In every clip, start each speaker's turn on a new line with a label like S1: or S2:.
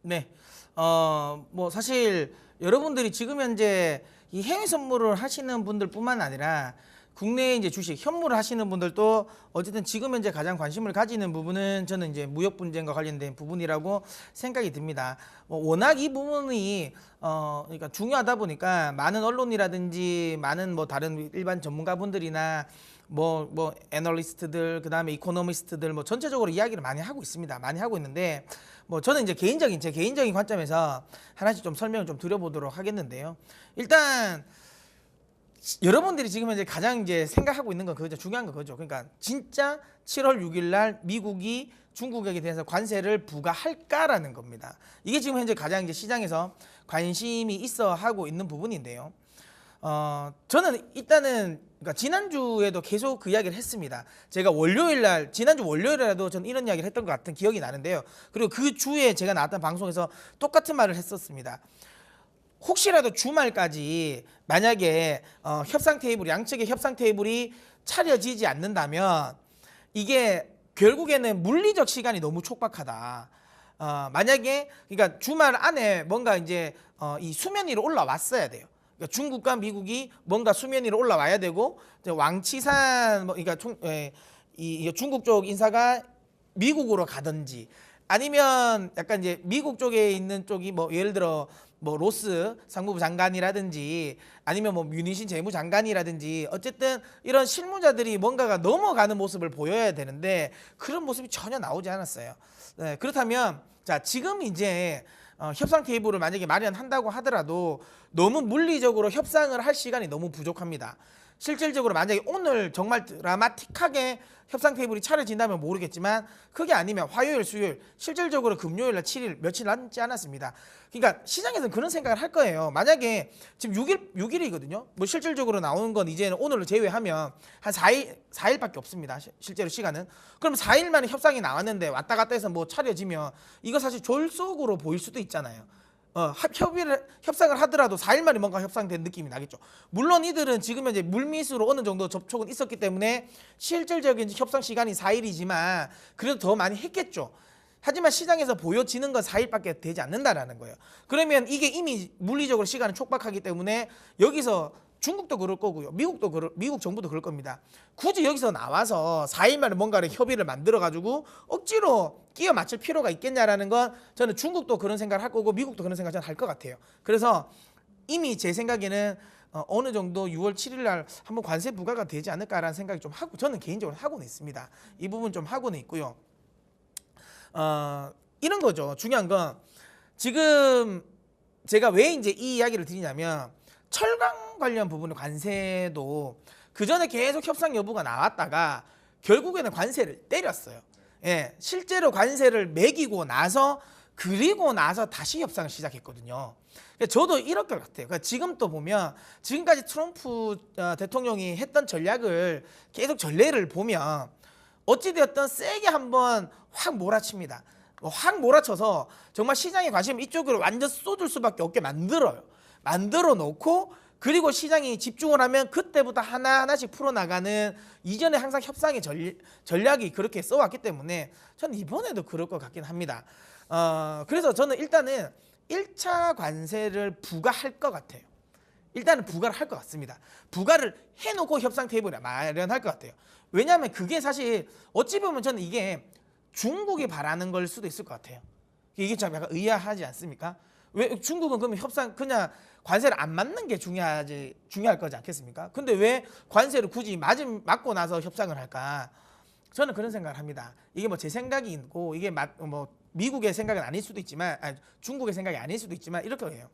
S1: 네. 뭐 사실 여러분들이 지금 현재 이 해외 선물을 하시는 분들뿐만 아니라 국내에 이제 주식, 현물을 하시는 분들도 어쨌든 지금 현재 가장 관심을 가지는 부분은 저는 이제 무역 분쟁과 관련된 부분이라고 생각이 듭니다. 워낙 이 부분이 그러니까 중요하다 보니까 많은 언론이라든지 많은 뭐 다른 일반 전문가분들이나 뭐 애널리스트들 그다음에 이코노미스트들 뭐 전체적으로 이야기를 많이 하고 있습니다. 많이 하고 있는데 뭐 저는 이제 제 개인적인 관점에서 하나씩 좀 설명을 좀 드려보도록 하겠는데요. 일단 여러분들이 지금 현재 가장 이제 생각하고 있는 건 그거죠. 중요한 건 그거죠. 그러니까 진짜 7월 6일 날 미국이 중국에게 대해서 관세를 부과할까라는 겁니다. 이게 지금 현재 가장 이제 시장에서 관심이 있어 하고 있는 부분인데요. 저는 일단은 그러니까 지난주에도 계속 그 이야기를 했습니다. 제가 지난주 월요일에라도 저는 이런 이야기를 했던 것 같은 기억이 나는데요. 그리고 그 주에 제가 나왔던 방송에서 똑같은 말을 했었습니다. 혹시라도 주말까지 만약에 양측의 협상 테이블이 차려지지 않는다면 이게 결국에는 물리적 시간이 너무 촉박하다. 만약에 그러니까 주말 안에 뭔가 이제 이 수면 위로 올라왔어야 돼요. 그러니까 중국과 미국이 뭔가 수면 위로 올라와야 되고 왕치산 그러니까 이 중국 쪽 인사가 미국으로 가든지 아니면 약간 이제 미국 쪽에 있는 쪽이 뭐 예를 들어 뭐 로스 상무부 장관이라든지 아니면 뭐 뮤니신 재무장관이라든지 어쨌든 이런 실무자들이 뭔가가 넘어가는 모습을 보여야 되는데 그런 모습이 전혀 나오지 않았어요. 네, 그렇다면 자 지금 이제 협상 테이블을 만약에 마련한다고 하더라도 너무 물리적으로 협상을 할 시간이 너무 부족합니다. 실질적으로 만약에 오늘 정말 드라마틱하게 협상 테이블이 차려진다면 모르겠지만 그게 아니면 화요일, 수요일, 실질적으로 금요일 날 7일 며칠 남지 않았습니다. 그러니까 시장에서는 그런 생각을 할 거예요. 만약에 지금 6일이거든요. 뭐 실질적으로 나오는 건 이제는 오늘을 제외하면 한 4일밖에 없습니다. 실제로 시간은. 그럼 4일 만에 협상이 나왔는데 왔다 갔다 해서 뭐 차려지면 이거 사실 졸속으로 보일 수도 있잖아요. 협상을 하더라도 4일 만에 뭔가 협상된 느낌이 나겠죠. 물론 이들은 지금 현재 물밑으로 어느 정도 접촉은 있었기 때문에 실질적인 협상 시간이 4일이지만 그래도 더 많이 했겠죠. 하지만 시장에서 보여지는 건 4일밖에 되지 않는다라는 거예요. 그러면 이게 이미 물리적으로 시간이 촉박하기 때문에 여기서 중국도 그럴 거고요. 미국 정부도 그럴 겁니다. 굳이 여기서 나와서 4일 만에 뭔가를 협의를 만들어가지고 억지로 끼워 맞출 필요가 있겠냐라는 건 저는 중국도 그런 생각을 할 거고 미국도 그런 생각을 할 것 같아요. 그래서 이미 제 생각에는 어느 정도 6월 7일 날 한번 관세 부과가 되지 않을까라는 생각이 좀 하고 저는 개인적으로 하고는 있습니다. 이 부분 좀 하고는 있고요. 이런 거죠. 중요한 건 지금 제가 왜 이제 이 이야기를 드리냐면 철강 관련 부분의 관세도 그 전에 계속 협상 여부가 나왔다가 결국에는 관세를 때렸어요. 예, 실제로 관세를 매기고 나서 그리고 나서 다시 협상을 시작했거든요. 저도 이럴 것 같아요. 그러니까 지금 또 보면 지금까지 트럼프 대통령이 했던 전략을 계속 전례를 보면 어찌되었든 세게 한번 확 몰아칩니다. 확 몰아쳐서 정말 시장의 관심을 이쪽으로 완전 쏟을 수밖에 없게 만들어요. 만들어 놓고 그리고 시장이 집중을 하면 그때부터 하나하나씩 풀어나가는 이전에 항상 협상의 전략이 그렇게 써왔기 때문에 저는 이번에도 그럴 것 같긴 합니다. 그래서 저는 일단은 1차 관세를 부과할 것 같아요. 일단은 부과를 할 것 같습니다. 부과를 해놓고 협상 테이블을 마련할 것 같아요. 왜냐하면 그게 사실 어찌 보면 저는 이게 중국이 바라는 걸 수도 있을 것 같아요. 이게 참 약간 의아하지 않습니까? 왜 중국은 그러면 그냥 관세를 안 맞는 게 중요할 거지 않겠습니까? 근데 왜 관세를 굳이 맞고 나서 협상을 할까? 저는 그런 생각을 합니다. 이게 뭐 제 생각이 있고 이게 뭐 미국의 생각은 아닐 수도 있지만 중국의 생각이 아닐 수도 있지만 이렇게 해요.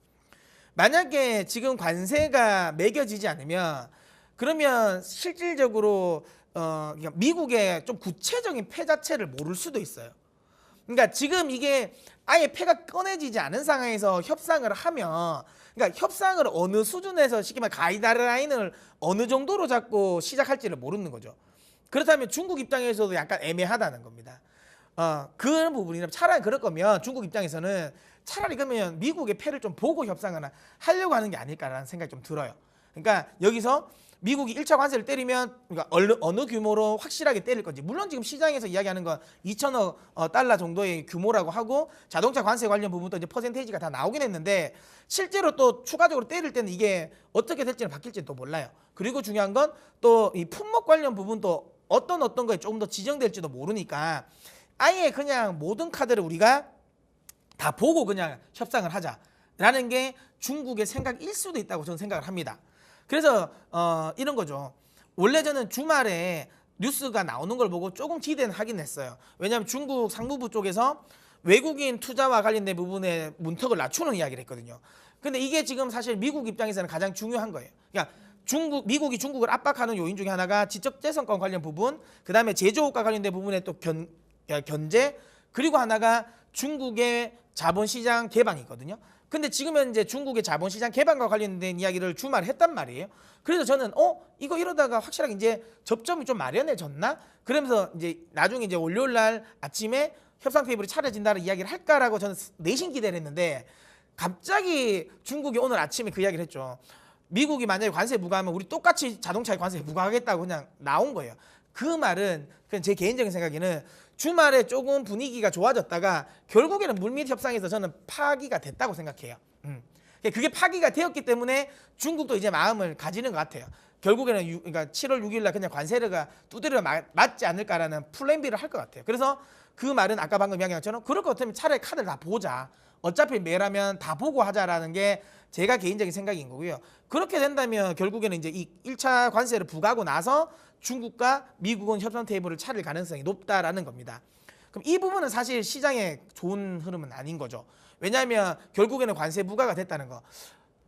S1: 만약에 지금 관세가 매겨지지 않으면 그러면 실질적으로 미국의 좀 구체적인 패 자체를 모를 수도 있어요. 그러니까 지금 이게 아예 패가 꺼내지지 않은 상황에서 협상을 하면 그러니까 협상을 어느 수준에서 쉽게 말해 가이드라인을 어느 정도로 잡고 시작할지를 모르는 거죠. 그렇다면 중국 입장에서도 약간 애매하다는 겁니다. 그런 부분이라면 차라리 그럴 거면 중국 입장에서는 차라리 그러면 미국의 패를 좀 보고 협상을 하려고 하는 게 아닐까라는 생각이 좀 들어요. 그러니까 여기서 미국이 1차 관세를 때리면 그러니까 어느 규모로 확실하게 때릴 건지. 물론 지금 시장에서 이야기하는 건 2천억 달러 정도의 규모라고 하고 자동차 관세 관련 부분도 이제 퍼센테이지가 다 나오긴 했는데 실제로 또 추가적으로 때릴 때는 이게 어떻게 될지는 바뀔지는 또 몰라요. 그리고 중요한 건 또 이 품목 관련 부분도 어떤 거에 조금 더 지정될지도 모르니까 아예 그냥 모든 카드를 우리가 다 보고 그냥 협상을 하자라는 게 중국의 생각일 수도 있다고 저는 생각을 합니다. 그래서 이런 거죠. 원래 저는 주말에 뉴스가 나오는 걸 보고 조금 기대는 하긴 했어요. 왜냐하면 중국 상무부 쪽에서 외국인 투자와 관련된 부분에 문턱을 낮추는 이야기를 했거든요. 근데 이게 지금 사실 미국 입장에서는 가장 중요한 거예요. 그러니까 미국이 중국을 압박하는 요인 중에 하나가 지적재산권 관련 부분, 그다음에 제조업과 관련된 부분에 또 견제, 그리고 하나가 중국의 자본시장 개방이거든요. 근데 지금 현재 중국의 자본시장 개방과 관련된 이야기를 주말에 했단 말이에요. 그래서 저는 이거 이러다가 확실하게 이제 접점이 좀 마련해졌나? 그러면서 이제 나중에 이제 월요일 날 아침에 협상 테이블이 차려진다는 이야기를 할까라고 저는 내심 기대를 했는데 갑자기 중국이 오늘 아침에 그 이야기를 했죠. 미국이 만약에 관세 부과하면 우리 똑같이 자동차에 관세 부과하겠다고 그냥 나온 거예요. 그 말은 그냥 제 개인적인 생각에는 주말에 조금 분위기가 좋아졌다가 결국에는 물밑 협상에서 저는 파기가 됐다고 생각해요. 그게 파기가 되었기 때문에 중국도 이제 마음을 가지는 것 같아요. 결국에는 그러니까 7월 6일 날 그냥 관세가 두드려 맞지 않을까라는 플랜 B를 할 것 같아요. 그래서 그 말은 아까 방금 이야기한 것처럼 그럴 것 같으면 차라리 카드를 다 보자. 어차피 매라면 다 보고 하자라는 게 제가 개인적인 생각인 거고요. 그렇게 된다면 결국에는 이제 이 1차 관세를 부과하고 나서 중국과 미국은 협상 테이블을 차릴 가능성이 높다라는 겁니다. 그럼 이 부분은 사실 시장에 좋은 흐름은 아닌 거죠. 왜냐하면 결국에는 관세 부과가 됐다는 거.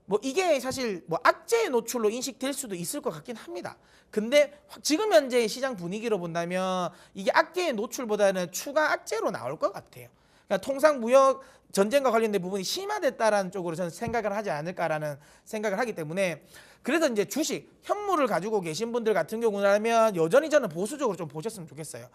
S1: 뭐 이게 사실 뭐 악재의 노출로 인식될 수도 있을 것 같긴 합니다. 근데 지금 현재 시장 분위기로 본다면 이게 악재의 노출보다는 추가 악재로 나올 것 같아요. 그러니까 통상 무역 전쟁과 관련된 부분이 심화됐다라는 쪽으로 저는 생각을 하지 않을까라는 생각을 하기 때문에 그래서 이제 주식, 현물을 가지고 계신 분들 같은 경우라면 여전히 저는 보수적으로 좀 보셨으면 좋겠어요.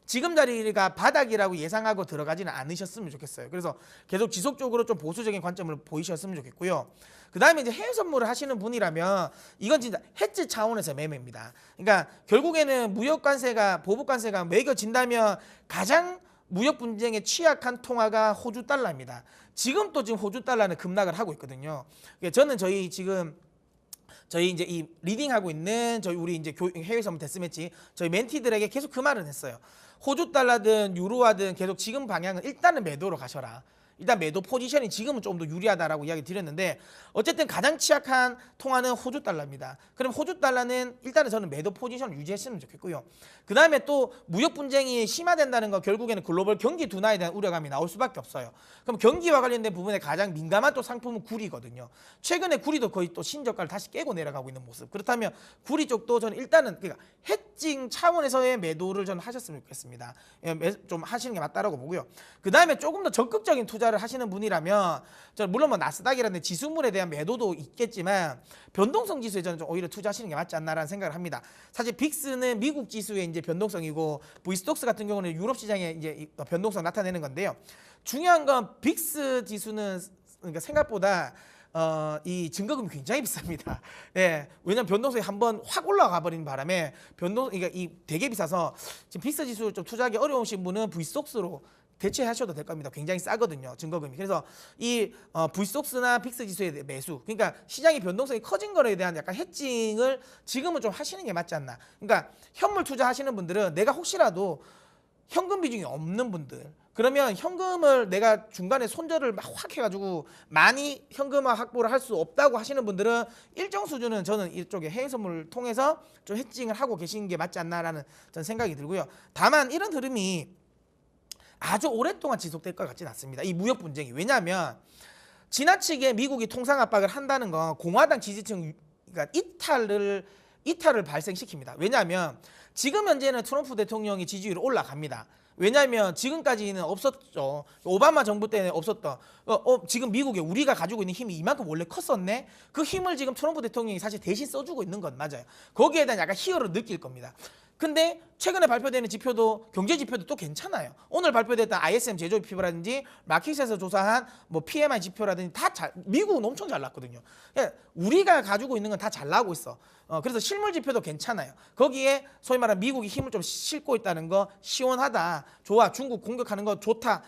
S1: 지금 자리가 바닥이라고 예상하고 들어가지는 않으셨으면 좋겠어요. 그래서 계속 지속적으로 좀 보수적인 관점을 보이셨으면 좋겠고요. 그 다음에 이제 해외 선물을 하시는 분이라면 이건 진짜 해지 차원에서 매매입니다. 그러니까 결국에는 무역 관세가 보복 관세가 매겨진다면 가장 무역 분쟁에 취약한 통화가 호주 달러입니다. 지금 또 지금 호주 달러는 급락을 하고 있거든요. 저는 저희 이제 이 리딩하고 있는 우리 이제 해외 선물 데스매치 저희 멘티들에게 계속 그 말을 했어요. 호주 달러든 유로화든 계속 지금 방향은 일단은 매도로 가셔라. 일단 매도 포지션이 지금은 좀 더 유리하다라고 이야기 드렸는데 어쨌든 가장 취약한 통화는 호주 달러입니다. 그럼 호주 달러는 일단은 저는 매도 포지션을 유지했으면 좋겠고요. 그 다음에 또 무역 분쟁이 심화된다는 거 결국에는 글로벌 경기 둔화에 대한 우려감이 나올 수밖에 없어요. 그럼 경기와 관련된 부분에 가장 민감한 또 상품은 구리거든요. 최근에 구리도 거의 또 신저가를 다시 깨고 내려가고 있는 모습. 그렇다면 구리 쪽도 저는 일단은 그러니까 해칭 차원에서의 매도를 저는 하셨으면 좋겠습니다. 좀 하시는 게 맞다라고 보고요. 그 다음에 조금 더 적극적인 투자를 하시는 분이라면 저는 물론 뭐 나스닥이라는 지수물에 대한 매도도 있겠지만 변동성 지수에 저는 좀 오히려 투자하시는 게 맞지 않나라는 생각을 합니다. 사실 빅스는 미국 지수의 이제 변동성이고 V스톡스 같은 경우는 유럽 시장에 이제 변동성 나타내는 건데요. 중요한 건 빅스 지수는 그러니까 생각보다 이 증거금이 굉장히 비쌉니다. 예, 왜냐면 변동성이 한번 확 올라가 버리는 바람에 그러니까 이 되게 비싸서 지금 빅스 지수 좀 투자하기 어려우신 분은 V스톡스로 대체하셔도 될 겁니다. 굉장히 싸거든요. 증거금이. 그래서 이 V스톡스나 빅스 지수에 대한 매수, 그러니까 시장의 변동성이 커진 거에 대한 약간 해칭을 지금은 좀 하시는 게 맞지 않나. 그러니까 현물 투자하시는 분들은 내가 혹시라도 현금 비중이 없는 분들, 그러면 현금을 내가 중간에 손절을 막 확 해가지고 많이 현금화 확보를 할 수 없다고 하시는 분들은 일정 수준은 저는 이쪽에 해외 선물을 통해서 좀 해칭을 하고 계시는 게 맞지 않나라는 저는 생각이 들고요. 다만 이런 흐름이 아주 오랫동안 지속될 것 같지는 않습니다. 이 무역 분쟁이. 왜냐하면 지나치게 미국이 통상 압박을 한다는 건 공화당 지지층 그러니까 이탈을 발생시킵니다. 왜냐하면 지금 현재는 트럼프 대통령이 지지율이 올라갑니다. 왜냐하면 지금까지는 없었죠. 오바마 정부 때는 없었던 지금 미국에 우리가 가지고 있는 힘이 이만큼 원래 컸었네. 그 힘을 지금 트럼프 대통령이 사실 대신 써주고 있는 건 맞아요. 거기에 대한 약간 희열을 느낄 겁니다. 근데 최근에 발표되는 지표도 경제 지표도 또 괜찮아요. 오늘 발표됐던 ISM 제조업 지표라든지 마켓에서 조사한 뭐 PMI 지표라든지 미국은 엄청 잘 났거든요. 그러니까 우리가 가지고 있는 건 다 잘 나오고 있어. 그래서 실물 지표도 괜찮아요. 거기에 소위 말하는 미국이 힘을 좀 싣고 있다는 거 시원하다. 좋아. 중국 공격하는 거 좋다.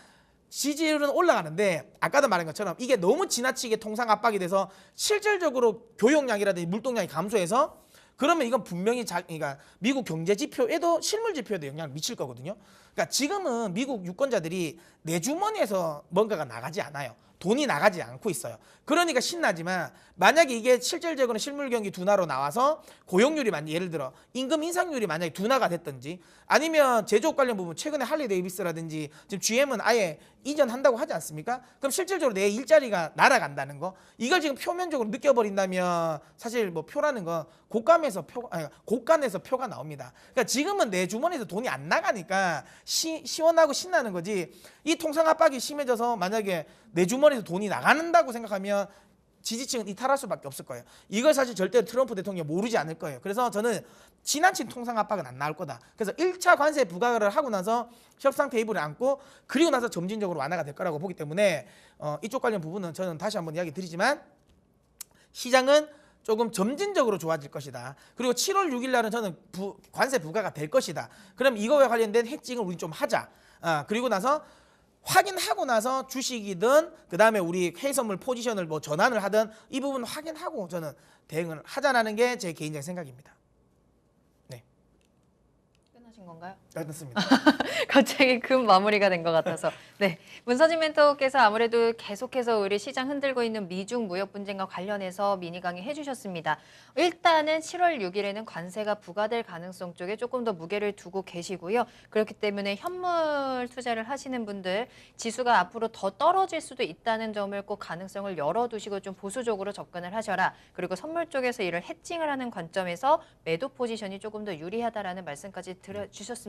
S1: 지지율은 올라가는데 아까도 말한 것처럼 이게 너무 지나치게 통상 압박이 돼서 실질적으로 교역량이라든지 물동량이 감소해서 그러면 이건 분명히 그러니까 미국 경제 지표에도 실물 지표에도 영향을 미칠 거거든요. 그러니까 지금은 미국 유권자들이 내 주머니에서 뭔가가 나가지 않아요. 돈이 나가지 않고 있어요. 그러니까 신나지만 만약에 이게 실질적으로 실물 경기 둔화로 나와서 고용률이 예를 들어 임금 인상률이 만약에 둔화가 됐든지 아니면 제조업 관련 부분 최근에 할리 데이비스라든지 지금 GM은 아예 이전한다고 하지 않습니까? 그럼 실질적으로 내 일자리가 날아간다는 거 이걸 지금 표면적으로 느껴버린다면 사실 뭐 표라는 건 곳간에서 표가 나옵니다. 그러니까 지금은 내 주머니에서 돈이 안 나가니까 시원하고 신나는 거지 이 통상 압박이 심해져서 만약에 내 주머니에서 돈이 나간다고 생각하면 지지층은 이탈할 수밖에 없을 거예요. 이걸 사실 절대로 트럼프 대통령이 모르지 않을 거예요. 그래서 저는 지나친 통상 압박은 안 나올 거다. 그래서 1차 관세 부과를 하고 나서 협상 테이블에 앉고 그리고 나서 점진적으로 완화가 될 거라고 보기 때문에 이쪽 관련 부분은 저는 다시 한번 이야기 드리지만 시장은 조금 점진적으로 좋아질 것이다. 그리고 7월 6일 날은 저는 관세 부과가 될 것이다. 그럼 이거와 관련된 해칭을 우리 좀 하자. 그리고 나서 확인하고 나서 주식이든 그다음에 우리 해외선물 포지션을 뭐 전환을 하든 이 부분 확인하고 저는 대응을 하자라는 게 제 개인적인 생각입니다. 네.
S2: 끝나신 건가요?
S1: 끝났습니다.
S2: 갑자기 금 마무리가 된 것 같아서. 네, 문서진 멘토께서 아무래도 계속해서 우리 시장 흔들고 있는 미중 무역 분쟁과 관련해서 미니 강의 해주셨습니다. 일단은 7월 6일에는 관세가 부과될 가능성 쪽에 조금 더 무게를 두고 계시고요. 그렇기 때문에 현물 투자를 하시는 분들 지수가 앞으로 더 떨어질 수도 있다는 점을 꼭 가능성을 열어두시고 좀 보수적으로 접근을 하셔라. 그리고 선물 쪽에서 이를 해칭을 하는 관점에서 매도 포지션이 조금 더 유리하다라는 말씀까지 주셨습니다.